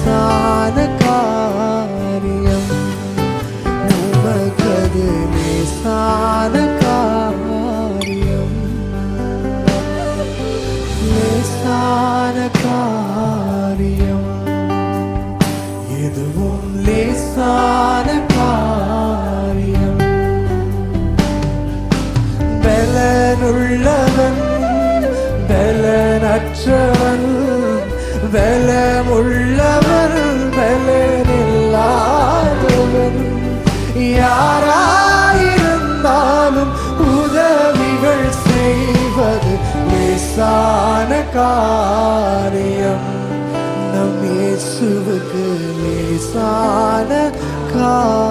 லேசான காரியம், நமக்கது லேசான காரியம், லேசான காரியம், எதுவும் லேசான காரியம். பலனுள்ளவன் பலனற்றவன், பலமுள்ளவன் பலனில்லாதவன், யாராயிருந்தாலும் உதவிகள் செய்வது லேசான காரியம். நம் இயேசுவுக்கு லேசான காரியம்.